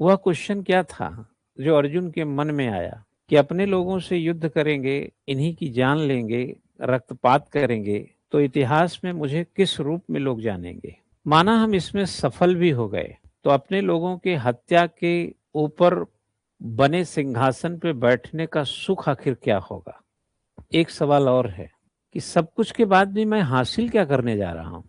वह क्वेश्चन क्या था जो अर्जुन के मन में आया कि अपने लोगों से युद्ध करेंगे, इन्हीं की जान लेंगे, रक्तपात करेंगे, तो इतिहास में मुझे किस रूप में लोग जानेंगे। माना हम इसमें सफल भी हो गए तो अपने लोगों के हत्या के ऊपर बने सिंहासन पे बैठने का सुख आखिर क्या होगा। एक सवाल और है कि सब कुछ के बाद भी मैं हासिल क्या करने जा रहा हूं,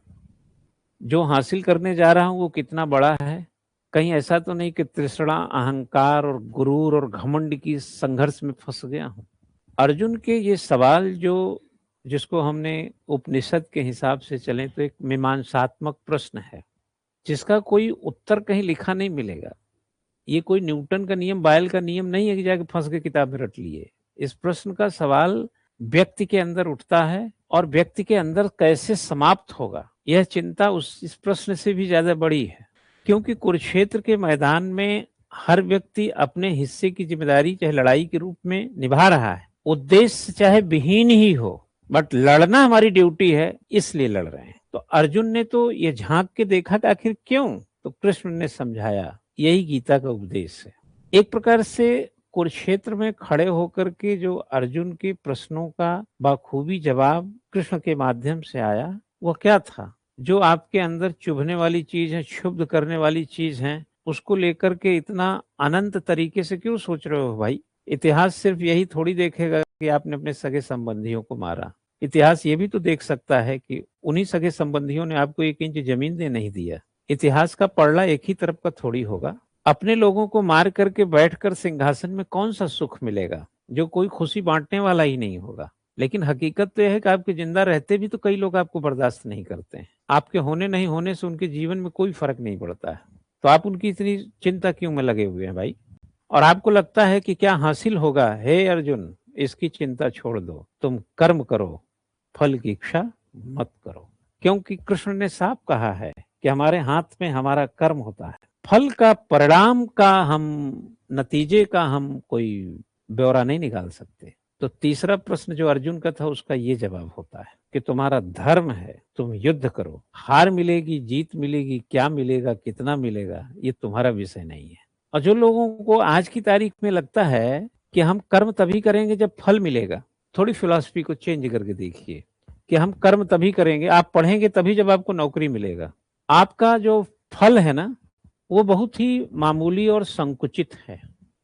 जो हासिल करने जा रहा हूं वो कितना बड़ा है। कहीं ऐसा तो नहीं कि तृष्णा, अहंकार और गुरूर और घमंड की संघर्ष में फंस गया हूं। अर्जुन के ये सवाल जो, जिसको हमने उपनिषद के हिसाब से चलें तो एक मीमांसात्मक प्रश्न है, जिसका कोई उत्तर कहीं लिखा नहीं मिलेगा। ये कोई न्यूटन का नियम, बायल का नियम नहीं है कि जाके फंस के किताब में रट लिए। इस प्रश्न का सवाल व्यक्ति के अंदर उठता है और व्यक्ति के अंदर कैसे समाप्त होगा, यह चिंता उस इस प्रश्न से भी ज्यादा बड़ी है। क्योंकि कुरुक्षेत्र के मैदान में हर व्यक्ति अपने हिस्से की जिम्मेदारी चाहे लड़ाई के रूप में निभा रहा है, उद्देश्य चाहे विहीन ही हो, बट लड़ना हमारी ड्यूटी है, इसलिए लड़ रहे हैं। तो अर्जुन ने तो ये झांक के देखा कि आखिर क्यों, तो कृष्ण ने समझाया। यही गीता का उपदेश है। एक प्रकार से कुरुक्षेत्र में खड़े होकर के जो अर्जुन के प्रश्नों का बखूबी जवाब कृष्ण के माध्यम से आया, वह क्या था। जो आपके अंदर चुभने वाली चीज है, क्षुब्ध करने वाली चीज है, उसको लेकर के इतना अनंत तरीके से क्यों सोच रहे हो भाई। इतिहास सिर्फ यही थोड़ी देखेगा कि आपने अपने सगे संबंधियों को मारा। इतिहास ये भी तो देख सकता है कि उन्हीं सगे संबंधियों ने आपको 1 इंच जमीन दे नहीं दिया। इतिहास का पलड़ा एक ही तरफ का थोड़ी होगा। अपने लोगों को मार करके बैठकर सिंहासन में कौन सा सुख मिलेगा, जो कोई खुशी बांटने वाला ही नहीं होगा। लेकिन हकीकत तो यह है कि आपके जिंदा रहते भी तो कई लोग आपको बर्दाश्त नहीं करते हैं। आपके होने नहीं होने से उनके जीवन में कोई फर्क नहीं पड़ता है। तो आप उनकी इतनी चिंता क्यों में लगे हुए हैं भाई। और आपको लगता है कि क्या हासिल होगा। हे अर्जुन, इसकी चिंता छोड़ दो, तुम कर्म करो, फल की इच्छा मत करो। क्योंकि कृष्ण ने साफ कहा है कि हमारे हाथ में हमारा कर्म होता है। फल का, परिणाम का, हम नतीजे का हम कोई ब्यौरा नहीं निकाल सकते। तो तीसरा प्रश्न जो अर्जुन का था, उसका ये जवाब होता है कि तुम्हारा धर्म है, तुम युद्ध करो। हार मिलेगी, जीत मिलेगी, क्या मिलेगा, कितना मिलेगा, ये तुम्हारा विषय नहीं है। और जो लोगों को आज की तारीख में लगता है कि हम कर्म तभी करेंगे जब फल मिलेगा, थोड़ी फिलॉसफी को चेंज करके देखिए कि हम कर्म तभी करेंगे, आप पढ़ेंगे तभी जब आपको नौकरी मिलेगा। आपका जो फल है ना, वो बहुत ही मामूली और संकुचित है।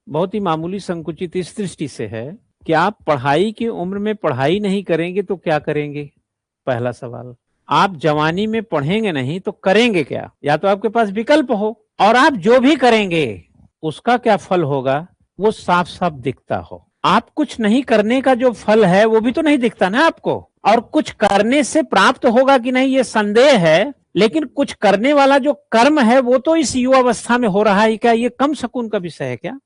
बहुत ही मामूली संकुचित इस दृष्टि से है कि आप पढ़ाई की उम्र में पढ़ाई नहीं करेंगे तो क्या करेंगे, पहला सवाल। आप जवानी में पढ़ेंगे नहीं तो करेंगे क्या। या तो आपके पास विकल्प हो, और आप जो भी करेंगे उसका क्या फल होगा वो साफ साफ दिखता हो। आप कुछ नहीं करने का जो फल है वो भी तो नहीं दिखता ना आपको। और कुछ करने से प्राप्त होगा कि नहीं ये संदेह है, लेकिन कुछ करने वाला जो कर्म है वो तो इस युवावस्था में हो रहा है क्या, ये कम सकून का विषय है क्या।